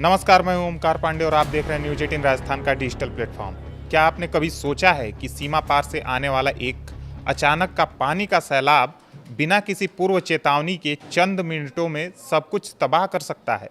नमस्कार, मैं हूं ओमकार पांडे और आप देख रहे हैं न्यूज 18 राजस्थान का डिजिटल प्लेटफॉर्म। क्या आपने कभी सोचा है कि सीमा पार से आने वाला एक अचानक का पानी का सैलाब बिना किसी पूर्व चेतावनी के चंद मिनटों में सब कुछ तबाह कर सकता है?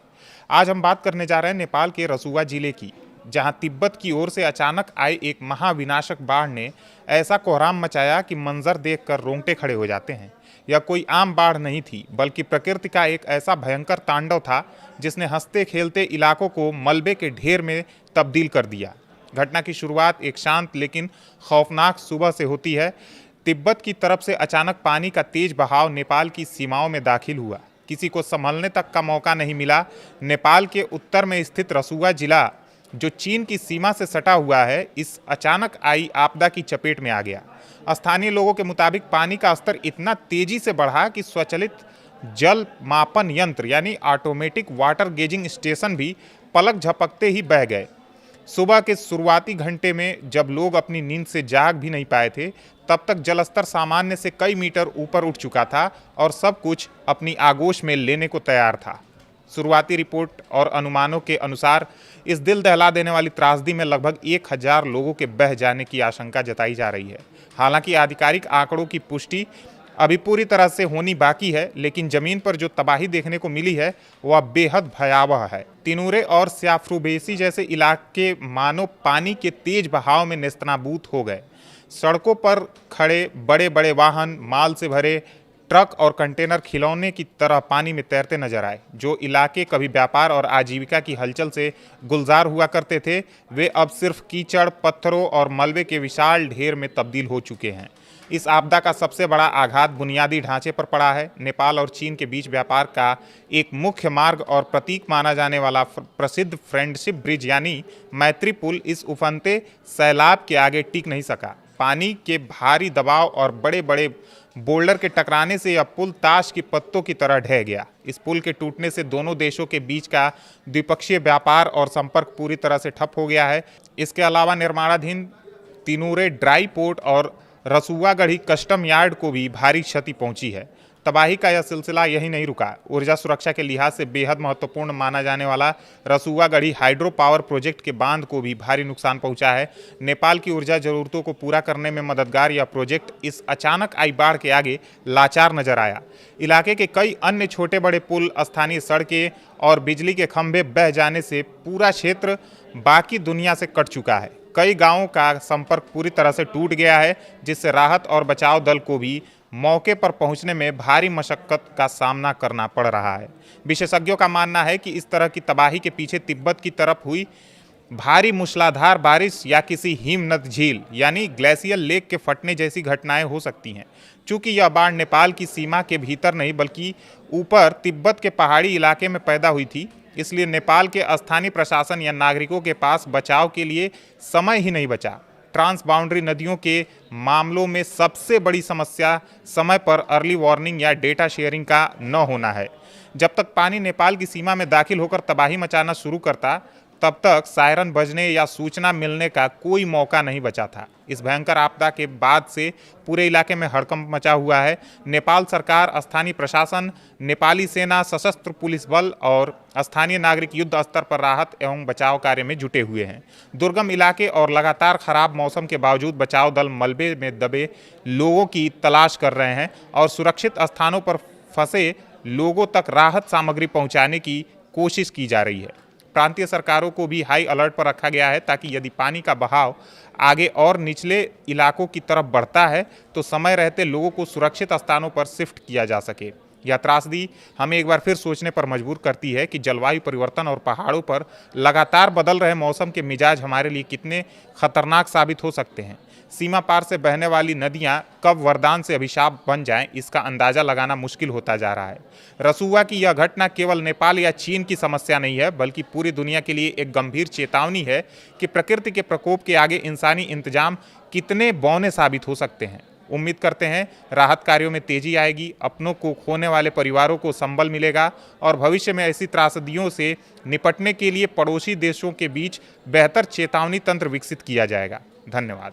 आज हम बात करने जा रहे हैं नेपाल के रसुआ जिले की, जहां तिब्बत की ओर से अचानक आए एक महाविनाशक बाढ़ ने ऐसा कोहराम मचाया कि मंजर देखकर रोंगटे खड़े हो जाते हैं। यह कोई आम बाढ़ नहीं थी, बल्कि प्रकृति का एक ऐसा भयंकर तांडव था जिसने हंसते खेलते इलाकों को मलबे के ढेर में तब्दील कर दिया। घटना की शुरुआत एक शांत लेकिन खौफनाक सुबह से होती है। तिब्बत की तरफ से अचानक पानी का तेज बहाव नेपाल की सीमाओं में दाखिल हुआ। किसी को संभलने तक का मौका नहीं मिला। नेपाल के उत्तर में स्थित रसुआ जिला, जो चीन की सीमा से सटा हुआ है, इस अचानक आई आपदा की चपेट में आ गया। स्थानीय लोगों के मुताबिक पानी का स्तर इतना तेजी से बढ़ा कि स्वचालित जल मापन यंत्र यानी ऑटोमेटिक वाटर गेजिंग स्टेशन भी पलक झपकते ही बह गए। सुबह के शुरुआती घंटे में जब लोग अपनी नींद से जाग भी नहीं पाए थे, तब तक जलस्तर सामान्य से कई मीटर ऊपर उठ चुका था और सब कुछ अपनी आगोश में लेने को तैयार था। शुरुआती रिपोर्ट और अनुमानों के अनुसार इस दिल दहला देने वाली त्रासदी में लगभग 1000 लोगों के बह जाने की आशंका जताई जा रही है। हालांकि आधिकारिक आंकड़ों की पुष्टि अभी पूरी तरह से होनी बाकी है, लेकिन जमीन पर जो तबाही देखने को मिली है वह बेहद भयावह है। तिनूरे और स्याफ्रुबेसी जैसे इलाके मानो पानी के तेज बहाव में नेस्तनाबूद हो गए। सड़कों पर खड़े बड़े बड़े वाहन, माल से भरे ट्रक और कंटेनर खिलौने की तरह पानी में तैरते नजर आए। जो इलाके कभी व्यापार और आजीविका की हलचल से गुलजार हुआ करते थे, वे अब सिर्फ कीचड़, पत्थरों और मलबे के विशाल ढेर में तब्दील हो चुके हैं। इस आपदा का सबसे बड़ा आघात बुनियादी ढांचे पर पड़ा है। नेपाल और चीन के बीच व्यापार का एक मुख्य मार्ग और प्रतीक माना जाने वाला प्रसिद्ध फ्रेंडशिप ब्रिज यानी मैत्री पुल इस उफनते सैलाब के आगे टिक नहीं सका। पानी के भारी दबाव और बड़े बड़े बोल्डर के टकराने से यह पुल ताश के पत्तों की तरह ढह गया। इस पुल के टूटने से दोनों देशों के बीच का द्विपक्षीय व्यापार और संपर्क पूरी तरह से ठप हो गया है। इसके अलावा निर्माणाधीन तिनूरे ड्राई पोर्ट और रसुआगढ़ी कस्टम यार्ड को भी भारी क्षति पहुंची है। तबाही का यह सिलसिला यही नहीं रुका। ऊर्जा सुरक्षा के लिहाज से बेहद महत्वपूर्ण माना जाने वाला रसुआगढ़ी हाइड्रो पावर प्रोजेक्ट के बांध को भी भारी नुकसान पहुंचा है। नेपाल की ऊर्जा जरूरतों को पूरा करने में मददगार यह प्रोजेक्ट इस अचानक आई बाढ़ के आगे लाचार नजर आया। इलाके के कई अन्य छोटे बड़े पुल, स्थानीय सड़कें और बिजली के खंभे बह जाने से पूरा क्षेत्र बाकी दुनिया से कट चुका है। कई गांवों का संपर्क पूरी तरह से टूट गया है, जिससे राहत और बचाव दल को भी मौके पर पहुंचने में भारी मशक्कत का सामना करना पड़ रहा है। विशेषज्ञों का मानना है कि इस तरह की तबाही के पीछे तिब्बत की तरफ हुई भारी मूसलाधार बारिश या किसी हिमनद झील यानी ग्लेशियल लेक के फटने जैसी घटनाएं हो सकती हैं। चूंकि यह बाढ़ नेपाल की सीमा के भीतर नहीं बल्कि ऊपर तिब्बत के पहाड़ी इलाके में पैदा हुई थी, इसलिए नेपाल के स्थानीय प्रशासन या नागरिकों के पास बचाव के लिए समय ही नहीं बचा। ट्रांस बाउंड्री नदियों के मामलों में सबसे बड़ी समस्या समय पर अर्ली वार्निंग या डेटा शेयरिंग का न होना है। जब तक पानी नेपाल की सीमा में दाखिल होकर तबाही मचाना शुरू करता, तब तक सायरन बजने या सूचना मिलने का कोई मौका नहीं बचा था। इस भयंकर आपदा के बाद से पूरे इलाके में हड़कंप मचा हुआ है। नेपाल सरकार, स्थानीय प्रशासन, नेपाली सेना, सशस्त्र पुलिस बल और स्थानीय नागरिक युद्ध स्तर पर राहत एवं बचाव कार्य में जुटे हुए हैं। दुर्गम इलाके और लगातार खराब मौसम के बावजूद बचाव दल मलबे में दबे लोगों की तलाश कर रहे हैं और सुरक्षित स्थानों पर फंसे लोगों तक राहत सामग्री पहुंचाने की कोशिश की जा रही है। प्रांतीय सरकारों को भी हाई अलर्ट पर रखा गया है ताकि यदि पानी का बहाव आगे और निचले इलाकों की तरफ बढ़ता है तो समय रहते लोगों को सुरक्षित स्थानों पर शिफ्ट किया जा सके। यह त्रासदी हमें एक बार फिर सोचने पर मजबूर करती है कि जलवायु परिवर्तन और पहाड़ों पर लगातार बदल रहे मौसम के मिजाज हमारे लिए कितने खतरनाक साबित हो सकते हैं। सीमा पार से बहने वाली नदियां कब वरदान से अभिशाप बन जाएं, इसका अंदाजा लगाना मुश्किल होता जा रहा है। रसुआ की यह घटना केवल नेपाल या चीन की समस्या नहीं है, बल्कि पूरी दुनिया के लिए एक गंभीर चेतावनी है कि प्रकृति के प्रकोप के आगे इंसानी इंतजाम कितने बौने साबित हो सकते हैं। उम्मीद करते हैं राहत कार्यों में तेजी आएगी, अपनों को खोने वाले परिवारों को संबल मिलेगा और भविष्य में ऐसी त्रासदियों से निपटने के लिए पड़ोसी देशों के बीच बेहतर चेतावनी तंत्र विकसित किया जाएगा। धन्यवाद।